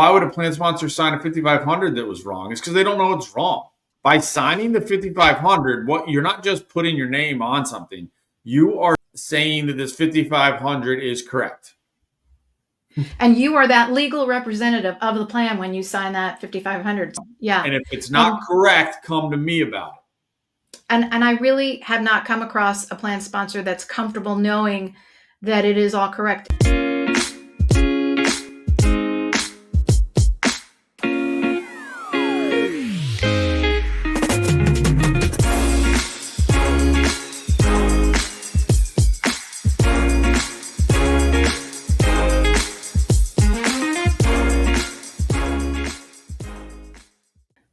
Why would a plan sponsor sign a 5,500 that was wrong? It's because they don't know it's wrong. By signing the 5,500, you're not just putting your name on something. You are saying that this 5,500 is correct. And you are that legal representative of the plan when you sign that 5,500. Yeah. And if it's not correct, come to me about it. And I really have not come across a plan sponsor that's comfortable knowing that it is all correct.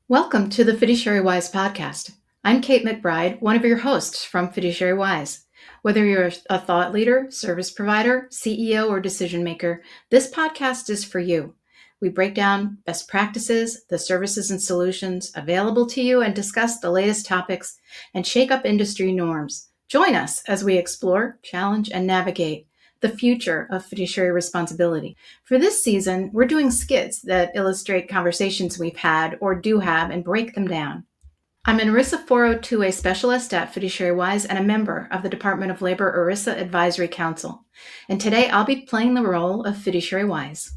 Welcome to the Fiduciary Wise podcast. I'm Kate McBride, one of your hosts from Fiduciary Wise. Whether you're a thought leader, service provider, CEO, or decision maker, this podcast is for you. We break down best practices, the services and solutions available to you, and discuss the latest topics and shake up industry norms. Join us as we explore, challenge, and navigate the future of fiduciary responsibility. For this season, we're doing skits that illustrate conversations we've had or do have and break them down. I'm an ERISA 402A specialist at Fiduciary Wise and a member of the Department of Labor ERISA Advisory Council. And today I'll be playing the role of Fiduciary Wise.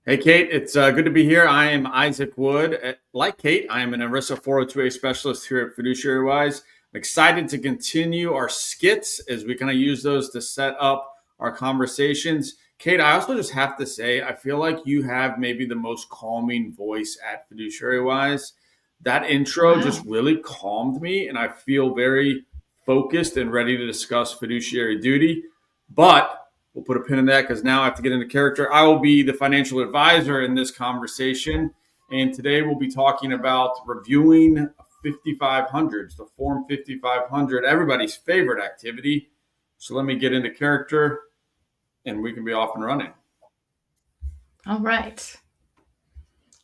Hey, Kate, it's good to be here. I am Isaac Wood. Like Kate, I am an ERISA 402A specialist here at Fiduciary Wise. I'm excited to continue our skits as we kind of use those to set up our conversations. Kate, I also just have to say, I feel like you have maybe the most calming voice at Fiduciary Wise. That intro just really calmed me, and I feel very focused and ready to discuss fiduciary duty. But we'll put a pin in that because now I have to get into character. I will be the financial advisor in this conversation, and today we'll be talking about reviewing 5,500s, the Form 5,500, everybody's favorite activity. So let me get into character, and we can be off and running. All right.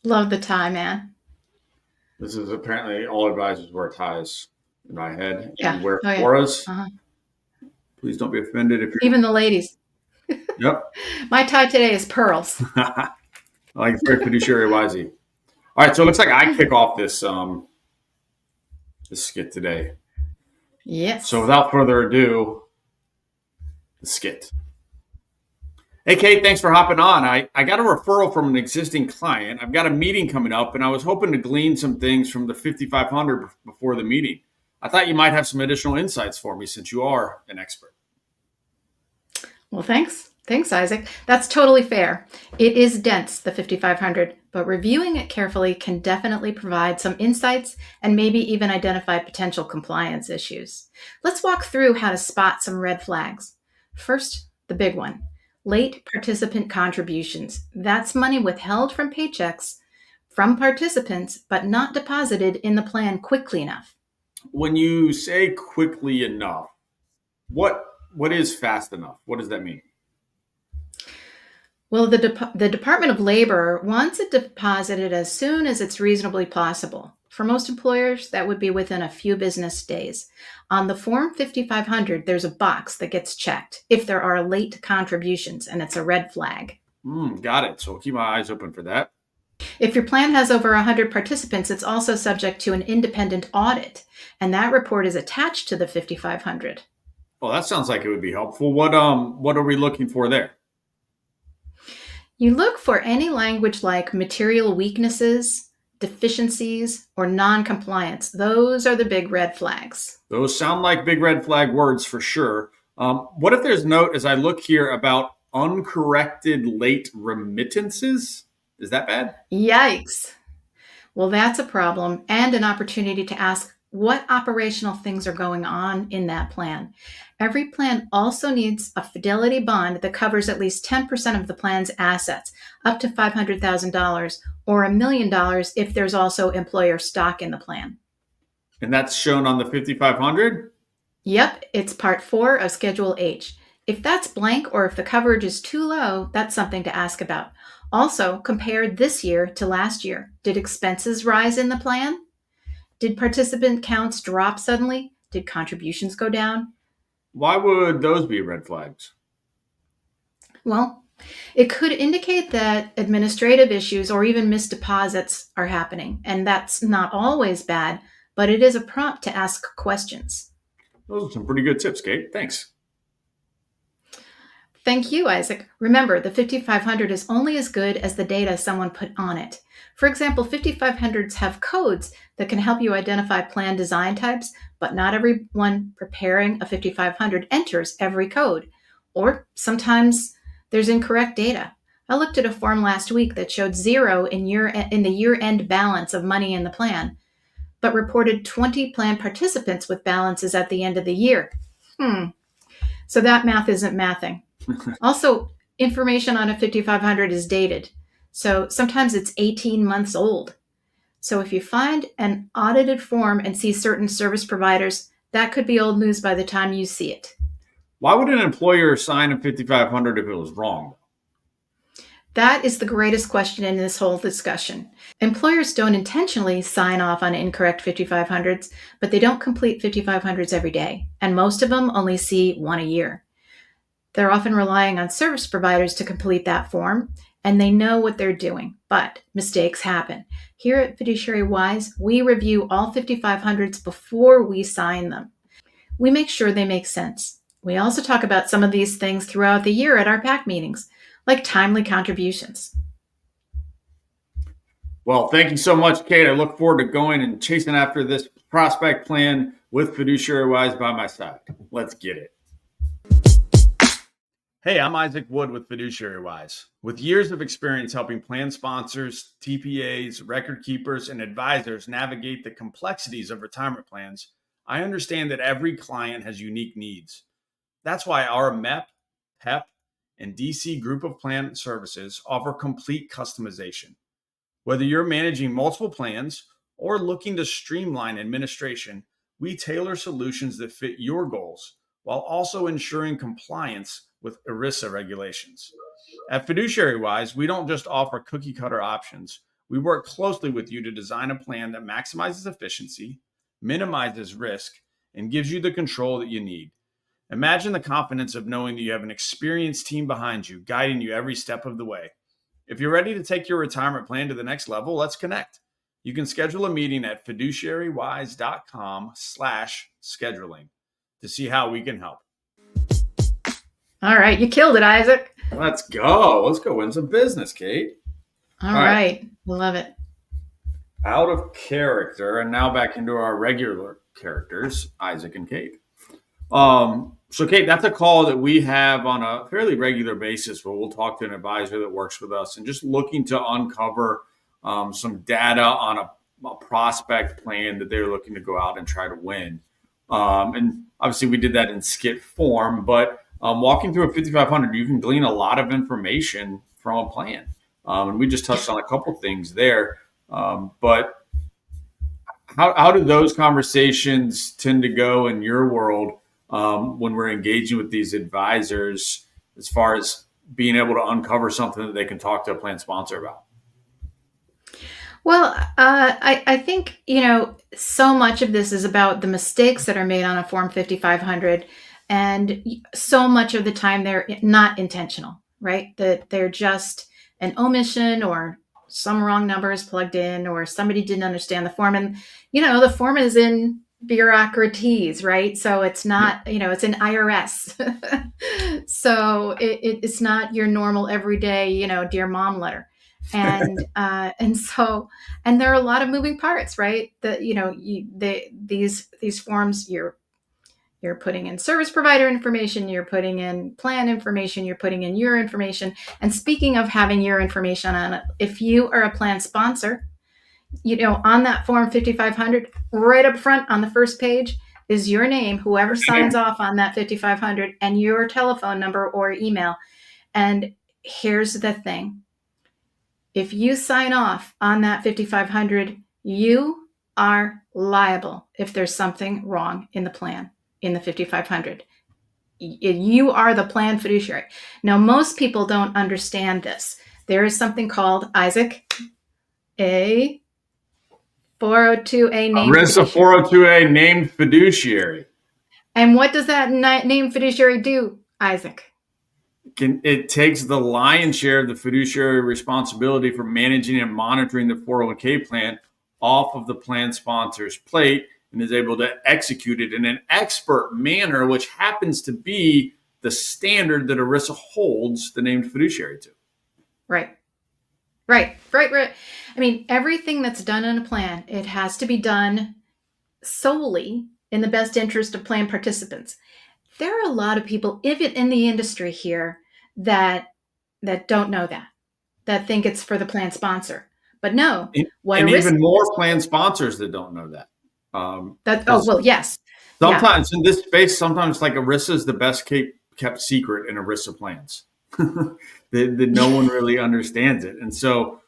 Love the tie, man. This is apparently all advisors wear ties in my head. Yeah. And wear floras. Please don't be offended if you're... Even the ladies. Yep. My tie today is pearls. I like it's very fiduciary wisey. All right, so it looks like I kick off this skit today. Yes. So without further ado, the skit. Hey, Kate, thanks for hopping on. I got a referral from an existing client. I've got a meeting coming up, and I was hoping to glean some things from the 5,500 before the meeting. I thought you might have some additional insights for me since you are an expert. Well, thanks. Thanks, Isaac. That's totally fair. It is dense, the 5,500, but reviewing it carefully can definitely provide some insights and maybe even identify potential compliance issues. Let's walk through how to spot some red flags. First, the big one. Late participant contributions. That's money withheld from paychecks from participants, but not deposited in the plan quickly enough. When you say quickly enough, what is fast enough? What does that mean? Well, the Department of Labor wants it deposited as soon as it's reasonably possible. For most employers, that would be within a few business days. On the Form 5,500, there's a box that gets checked if there are late contributions, and it's a red flag. Got it. So keep my eyes open for that. If your plan has over 100 participants, it's also subject to an independent audit, and that report is attached to the 5,500. Well, that sounds like it would be helpful. What are we looking for there? You look for any language like material weaknesses, deficiencies, or non-compliance. Those are the big red flags. Those sound like big red flag words for sure. What if there's a note as I look here about uncorrected late remittances? Is that bad? Yikes. Well, that's a problem and an opportunity to ask what operational things are going on in that plan. Every plan also needs a fidelity bond that covers at least 10% of the plan's assets, up to $500,000 or $1 million if there's also employer stock in the plan. And that's shown on the 5,500? Yep, it's Part 4 of Schedule H. If that's blank or if the coverage is too low, that's something to ask about. Also, compare this year to last year. Did expenses rise in the plan? Did participant counts drop suddenly? Did contributions go down? Why would those be red flags? Well, It could indicate that administrative issues or even missed deposits are happening, and that's not always bad, but it is a prompt to ask questions. Those are some pretty good tips, Kate. Thanks. Thank you, Isaac. Remember, the 5500 is only as good as the data someone put on it. For example, 5500s have codes that can help you identify plan design types, but not everyone preparing a 5500 enters every code. Or sometimes there's incorrect data. I looked at a form last week that showed zero in the year-end balance of money in the plan, but reported 20 plan participants with balances at the end of the year. So that math isn't mathing. Also, information on a 5500 is dated. So sometimes it's 18 months old. So if you find an audited form and see certain service providers, that could be old news by the time you see it. Why would an employer sign a 5500 if it was wrong? That is the greatest question in this whole discussion. Employers don't intentionally sign off on incorrect 5500s, but they don't complete 5500s every day, and most of them only see one a year. They're often relying on service providers to complete that form, and they know what they're doing, but mistakes happen. Here at Fiduciary Wise, we review all 5500s before we sign them. We make sure they make sense. We also talk about some of these things throughout the year at our PAC meetings, like timely contributions. Well, thank you so much, Kate. I look forward to going and chasing after this prospect plan with Fiduciary Wise by my side. Let's get it. Hey, I'm Isaac Wood with Fiduciary Wise. With years of experience helping plan sponsors, TPAs, record keepers, and advisors navigate the complexities of retirement plans, I understand that every client has unique needs. That's why our MEP, PEP, and DC group of plan services offer complete customization. Whether you're managing multiple plans or looking to streamline administration, we tailor solutions that fit your goals while also ensuring compliance with ERISA regulations. At Fiduciary Wise, we don't just offer cookie cutter options. We work closely with you to design a plan that maximizes efficiency, minimizes risk, and gives you the control that you need. Imagine the confidence of knowing that you have an experienced team behind you, guiding you every step of the way. If you're ready to take your retirement plan to the next level, let's connect. You can schedule a meeting at fiduciarywise.com/scheduling to see how we can help. All right, you killed it, Isaac. Let's go. Let's go win some business, Kate. All right. Love it. Out of character, and now back into our regular characters, Isaac and Kate. So Kate, that's a call that we have on a fairly regular basis where we'll talk to an advisor that works with us and just looking to uncover some data on a prospect plan that they're looking to go out and try to win. And obviously we did that in skit form, but walking through a 5500, you can glean a lot of information from a plan. And we just touched on a couple things there. But how do those conversations tend to go in your world when we're engaging with these advisors as far as being able to uncover something that they can talk to a plan sponsor about? Well, I think, so much of this is about the mistakes that are made on a Form 5500, and so much of the time they're not intentional, right? That they're just an omission or some wrong number is plugged in or somebody didn't understand the form. And, the form is in bureaucraties, right? So it's not, it's an IRS. So it's not your normal everyday, dear mom letter. And and there are a lot of moving parts, right? That, these forms, you're putting in service provider information, you're putting in plan information, you're putting in your information. And speaking of having your information on it, if you are a plan sponsor, on that form 5500, right up front on the first page is your name, whoever signs off on that 5500, and your telephone number or email. And here's the thing. If you sign off on that 5500, you are liable if there's something wrong in the plan, in the 5500. You are the plan fiduciary. Now, most people don't understand this. There is something called, Isaac, a 402A named ERISA 402A named fiduciary. And what does that named fiduciary do, Isaac? it takes the lion's share of the fiduciary responsibility for managing and monitoring the 401k plan off of the plan sponsor's plate and is able to execute it in an expert manner, which happens to be the standard that ERISA holds the named fiduciary to. Right. Right. I mean, everything that's done in a plan, it has to be done solely in the best interest of plan participants. There are a lot of people, even in the industry here, that don't know that think it's for the plan sponsor. But no, what And ERISA even more is, plan sponsors that don't know that. oh, Because well, yes. Yeah. sometimes in this space, sometimes like ERISA is the best kept secret in ERISA plans. that no one really understands it. And so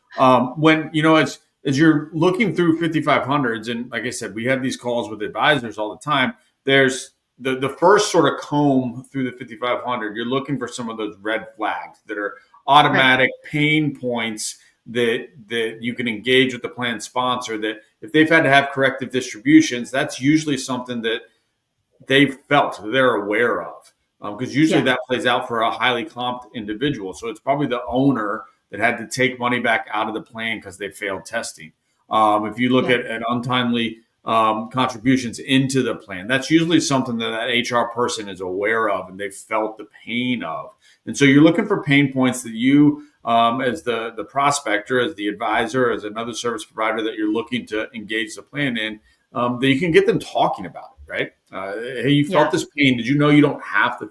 when, as you're looking through 5500s, and like I said, we have these calls with advisors all the time, there's the first sort of comb through the 5500, you're looking for some of those red flags that are automatic pain points that you can engage with the plan sponsor, that if they've had to have corrective distributions, that's usually something that they've felt, they're aware of. Because usually that plays out for a highly comped individual. So it's probably the owner that had to take money back out of the plan because they failed testing. If you look at untimely contributions into the plan, that's usually something that HR person is aware of and they've felt the pain of. And so you're looking for pain points that you, as the prospector, as the advisor, as another service provider that you're looking to engage the plan in, that you can get them talking about it, right? Hey, you felt this pain. Did you know you don't have to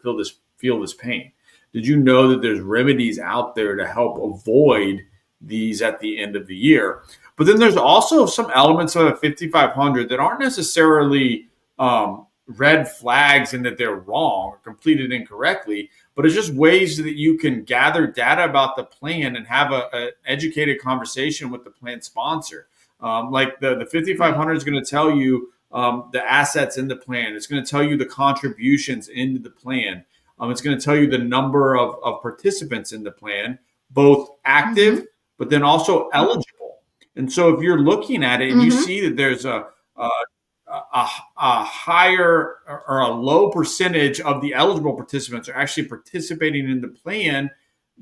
feel this pain? Did you know that there's remedies out there to help avoid these at the end of the year? But then there's also some elements of a 5500 that aren't necessarily red flags in that they're wrong or completed incorrectly, but it's just ways that you can gather data about the plan and have an educated conversation with the plan sponsor. Like the 5500 is going to tell you the assets in the plan. It's going to tell you the contributions into the plan. It's going to tell you the number of participants in the plan, both active, but then also eligible. And so if you're looking at it and you see that there's a higher or a low percentage of the eligible participants are actually participating in the plan,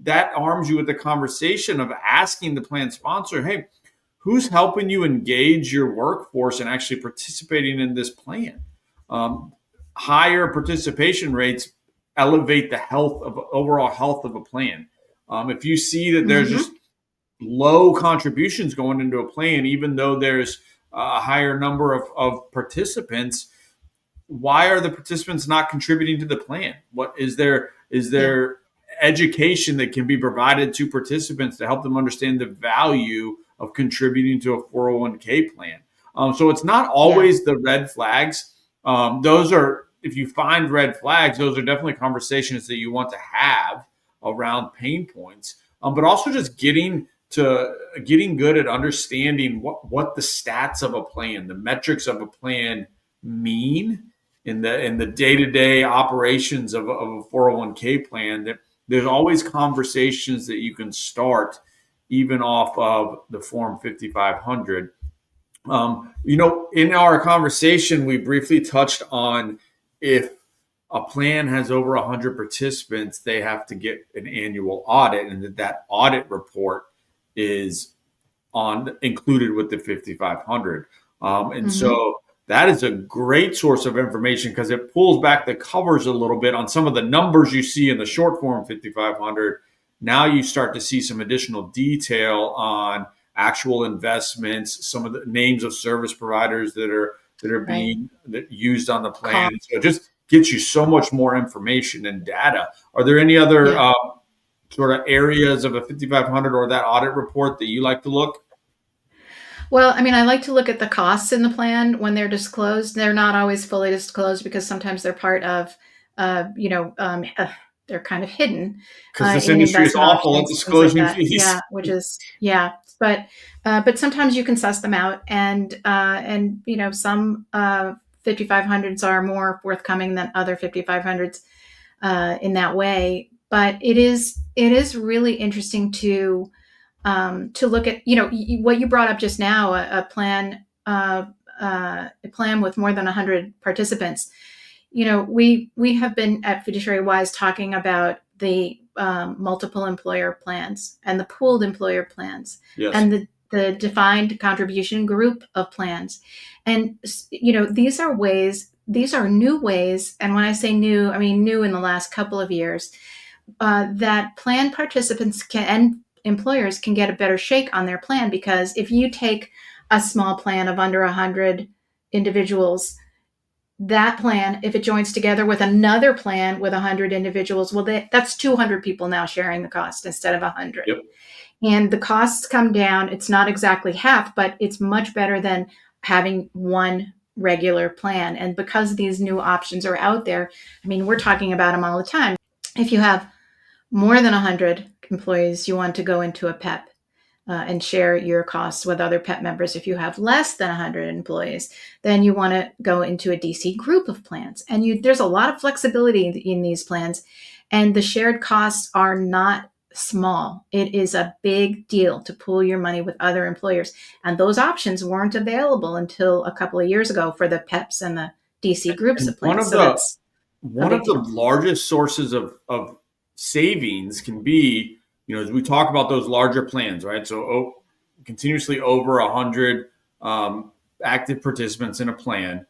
that arms you with the conversation of asking the plan sponsor, hey, who's helping you engage your workforce and actually participating in this plan? Higher participation rates elevate the overall health of a plan. If you see that there's just low contributions going into a plan, even though there's a higher number of participants, why are the participants not contributing to the plan? What is there education that can be provided to participants to help them understand the value of contributing to a 401k plan? So it's not always the red flags. Those are, if you find red flags, those are definitely conversations that you want to have around pain points. But also just getting good at understanding what the stats of a plan, the metrics of a plan mean in the day-to-day operations of a 401k plan. That there's always conversations that you can start even off of the Form 5500. In our conversation, we briefly touched on if a plan has over 100 participants, they have to get an annual audit, and that audit report is included with the 5500. So that is a great source of information because it pulls back the covers a little bit on some of the numbers you see in the short form 5500. Now you start to see some additional detail on actual investments, some of the names of service providers that are being used on the plan. So it just gets you so much more information and data. Are there any other sort of areas of a 5500 or that audit report that you like to look? Well, I mean, I like to look at the costs in the plan when they're disclosed. They're not always fully disclosed because sometimes they're part of, they're kind of hidden. Because this industry is awful at disclosing fees. Yeah, but sometimes you can suss them out, and some 5500s are more forthcoming than other 5500s in that way. But it is really interesting to look at, what you brought up just now, a plan with more than 100 participants. We have been at Fiduciary Wise talking about the multiple employer plans and the pooled employer plans Yes. and the defined contribution group of plans. And, these are new ways. And when I say new, I mean new in the last couple of years, that plan participants and employers can get a better shake on their plan. Because if you take a small plan of under 100 individuals, that plan, if it joins together with another plan with 100 individuals, well, that's 200 people now sharing the cost instead of 100. Yep. And the costs come down. It's not exactly half, but it's much better than having one regular plan. And because these new options are out there, I mean, we're talking about them all the time. If you have more than 100 employees, you want to go into a PEP and share your costs with other PEP members. If you have less than 100 employees, then you want to go into a DC group of plans. And there's a lot of flexibility in these plans, and the shared costs are not small. It is a big deal to pool your money with other employers. And those options weren't available until a couple of years ago for the PEPs and the DC groups And of plans. one of the largest sources of savings can be, as we talk about those larger plans, right? So continuously over 100 active participants in a plan,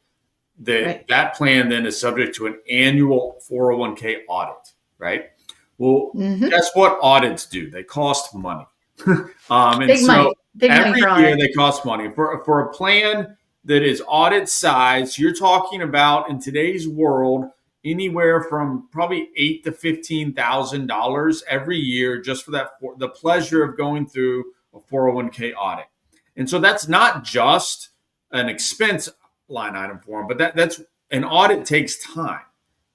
that plan then is subject to an annual 401k audit, right? Well, guess what audits do? They cost money. And Big money. Big money every for year audit. they cost money. For a plan that is audit size, you're talking about in today's world anywhere from probably $8,000 to $15,000 every year just for the pleasure of going through a 401k audit. And so that's not just an expense line item for them, but that's an audit takes time.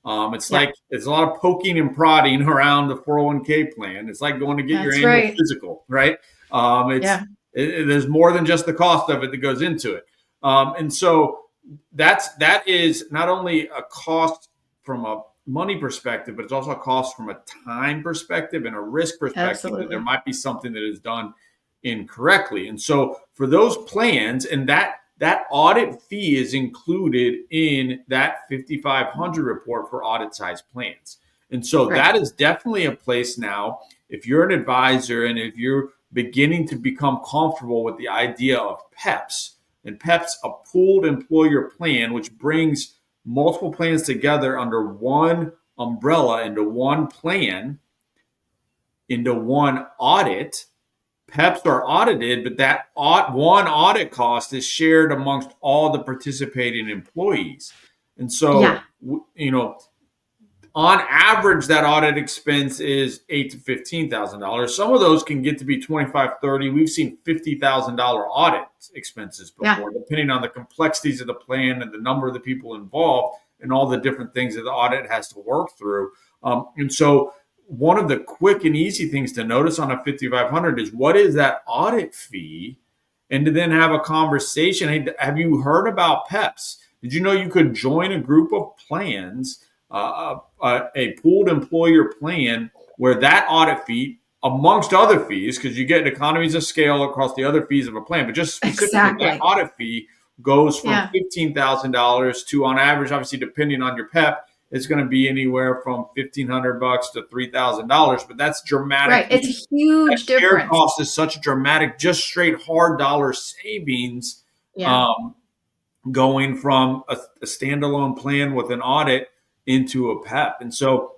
It's like it's a lot of poking and prodding around the 401k plan. It's like going to get your annual physical, right? There's more than just the cost of it that goes into it. And so that is not only a cost from a money perspective, but it's also a cost from a time perspective and a risk perspective that there might be something that is done incorrectly. And so for those plans, and that audit fee is included in that 5,500 report for audit size plans. And so that is definitely a place now, if you're an advisor and if you're beginning to become comfortable with the idea of PEPs, and PEPs, a pooled employer plan, which brings multiple plans together under one umbrella, into one plan, into one audit. PEPs are audited, but that one audit cost is shared amongst all the participating employees. And so, on average, that audit expense is $8,000 to $15,000. Some of those can get to be $25,000, $30,000. We've seen $50,000 audit expenses before, depending on the complexities of the plan and the number of the people involved and all the different things that the audit has to work through. And so, one of the quick and easy things to notice on a 5,500 is what is that audit fee, and to then have a conversation. Hey, have you heard about PEPs? Did you know you could join a group of plans, a pooled employer plan, where that audit fee, amongst other fees, because you get economies of scale across the other fees of a plan, but just specifically that audit fee goes from $15,000 to, on average, obviously depending on your PEP, it's going to be anywhere from $1,500 to $3,000, but that's dramatic. Right, it's a huge difference. Cost is such a dramatic, just straight hard dollar savings, going from a standalone plan with an audit into a PEP. And so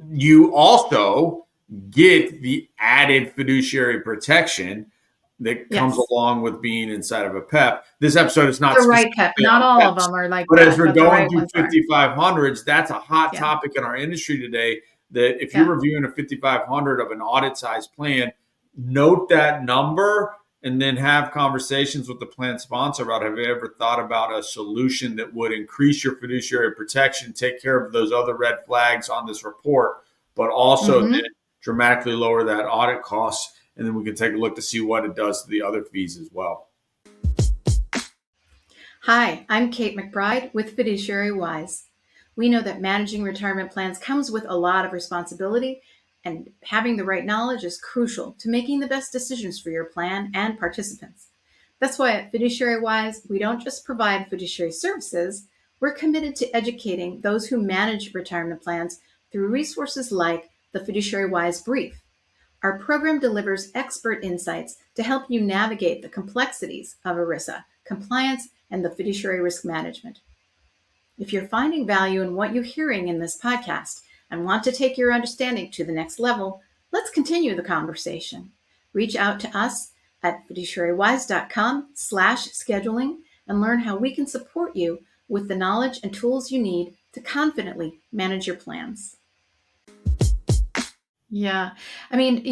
you also get the added fiduciary protection that comes along with being inside of a PEP. This episode is not the right PEP. Not all PEPs, of them are like but that. As we're going through 5,500s, that's a hot topic in our industry today. That if you're reviewing a 5,500 of an audit size plan, note that number and then have conversations with the plan sponsor about, have you ever thought about a solution that would increase your fiduciary protection, take care of those other red flags on this report, but also then dramatically lower that audit cost. And then we can take a look to see what it does to the other fees as well. Hi, I'm Kate McBride with Fiduciary Wise. We know that managing retirement plans comes with a lot of responsibility, and having the right knowledge is crucial to making the best decisions for your plan and participants. That's why at Fiduciary Wise, we don't just provide fiduciary services, we're committed to educating those who manage retirement plans through resources like the Fiduciary Wise Brief. Our program delivers expert insights to help you navigate the complexities of ERISA, compliance, and the fiduciary risk management. If you're finding value in what you're hearing in this podcast and want to take your understanding to the next level, let's continue the conversation. Reach out to us at fiduciarywise.com/scheduling and learn how we can support you with the knowledge and tools you need to confidently manage your plans. Yeah. I mean,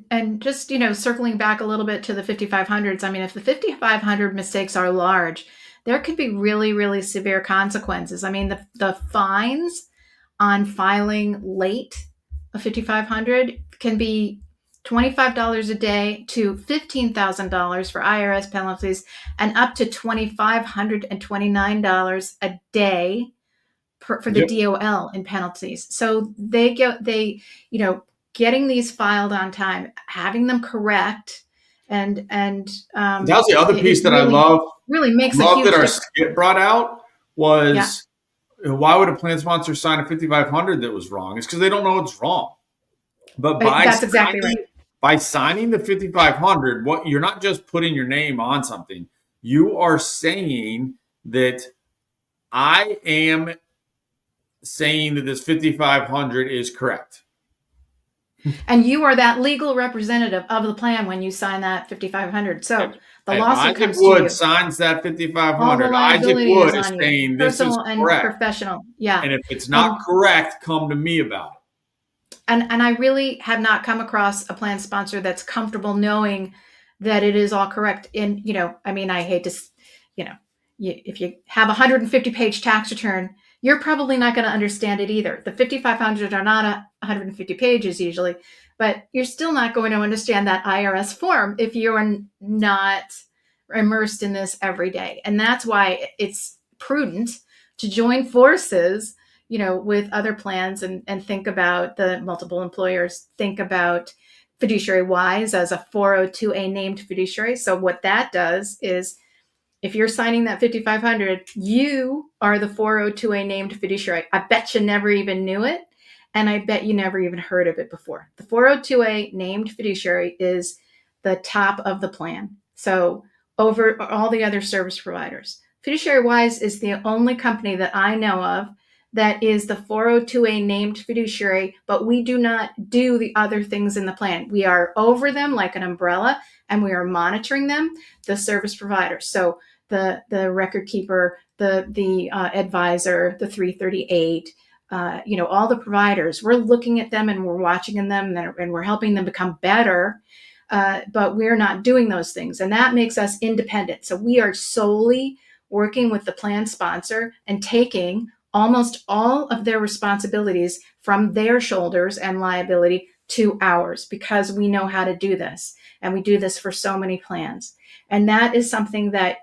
and just, circling back a little bit to the 5500s, I mean, if the 5500 mistakes are large, there could be really, really severe consequences. I mean, the fines on filing late a 5500 can be $25 a day to $15,000 for IRS penalties and up to $2,529 a day for the DOL in penalties. So getting these filed on time, having them correct, and that's the other piece that I love. Really makes a huge that our difference. skit brought out was why would a plan sponsor sign a 5500 that was wrong? It's because they don't know it's wrong. But that's exactly right. By signing the 5500, what you're not just putting your name on something, you are saying that I am saying that this 5500 is correct. And you are that legal representative of the plan when you sign that 5500. So the lawsuit comes to you. Isaac Wood signs that 5500. Isaac Wood is saying this is correct. Personal and professional. Yeah. And if it's not correct, come to me about it. And I really have not come across a plan sponsor that's comfortable knowing that it is all correct. And, I hate to, if you have a 150-page tax return, you're probably not going to understand it either. The 5500 are not 150 pages usually, but you're still not going to understand that IRS form if you're not immersed in this every day. And that's why it's prudent to join forces, with other plans and think about the multiple employers, think about Fiduciary Wise as a 402A named fiduciary. So what that does is, if you're signing that 5500, you are the 402A named fiduciary. I bet you never even knew it, and I bet you never even heard of it before. The 402A named fiduciary is the top of the plan. So over all the other service providers, Fiduciary Wise is the only company that I know of that is the 402A named fiduciary, but we do not do the other things in the plan. We are over them like an umbrella, and we are monitoring them, the service providers. So the record keeper, the advisor, the 338, all the providers, we're looking at them and we're watching them and we're helping them become better, but we're not doing those things. And that makes us independent. So we are solely working with the plan sponsor and taking almost all of their responsibilities from their shoulders and liability to ours, because we know how to do this. And we do this for so many plans. And that is something that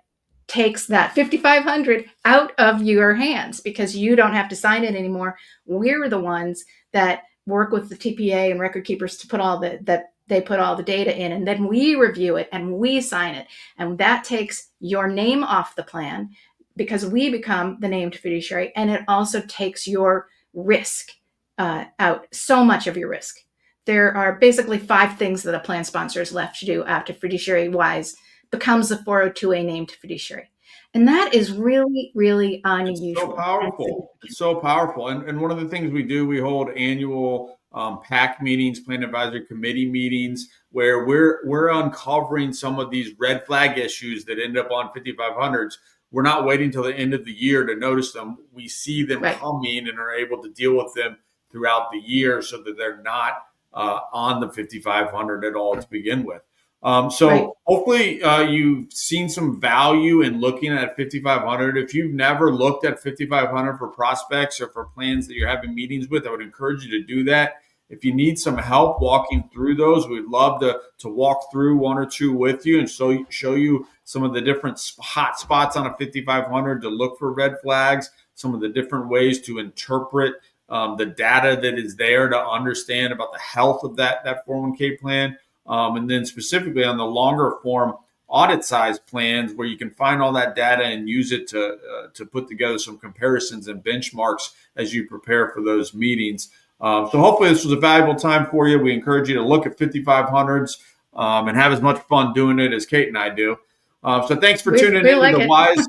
takes that 5500 out of your hands, because you don't have to sign it anymore. We're the ones that work with the TPA and record keepers to put all they put all the data in, and then we review it and we sign it. And that takes your name off the plan, because we become the named fiduciary, and it also takes your risk out, so much of your risk. There are basically 5 things that a plan sponsor is left to do after Fiduciary Wise becomes a 402A named fiduciary. And that is really, really unusual. It's so powerful. It's so powerful. And one of the things we do, we hold annual PAC meetings, Plan Advisory Committee meetings, where we're uncovering some of these red flag issues that end up on 5500s. We're not waiting till the end of the year to notice them. We see them coming and are able to deal with them throughout the year so that they're not on the 5500 at all to begin with. Hopefully you've seen some value in looking at 5500. If you've never looked at 5500 for prospects or for plans that you're having meetings with, I would encourage you to do that. If you need some help walking through those, we'd love to walk through 1 or 2 with you and show you some of the different hot spots on a 5500 to look for red flags, some of the different ways to interpret the data that is there to understand about the health of that 401k plan. And then specifically on the longer form audit size plans, where you can find all that data and use it to put together some comparisons and benchmarks as you prepare for those meetings. So hopefully this was a valuable time for you. We encourage you to look at 5500s and have as much fun doing it as Kate and I do. So thanks for tuning We into like the it. Wise.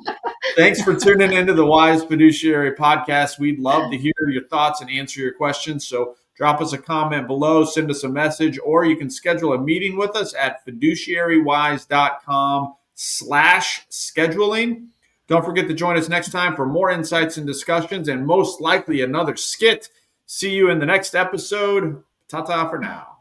Thanks for tuning into the Wise Fiduciary podcast. We'd love to hear your thoughts and answer your questions. So drop us a comment below, send us a message, or you can schedule a meeting with us at fiduciarywise.com/scheduling. Don't forget to join us next time for more insights and discussions and most likely another skit. See you in the next episode. Ta-ta for now.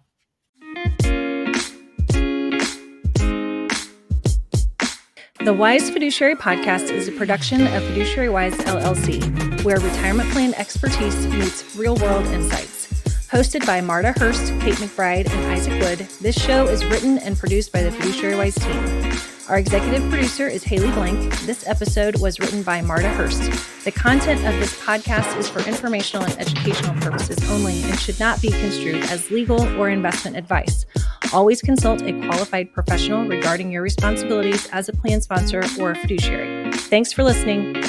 The Wise Fiduciary Podcast is a production of Fiduciary Wise LLC, where retirement plan expertise meets real-world insights. Hosted by Marta Hurst, Kate McBride, and Isaac Wood, this show is written and produced by the Fiduciary Wise team. Our executive producer is Haley Blank. This episode was written by Marta Hurst. The content of this podcast is for informational and educational purposes only and should not be construed as legal or investment advice. Always consult a qualified professional regarding your responsibilities as a plan sponsor or a fiduciary. Thanks for listening.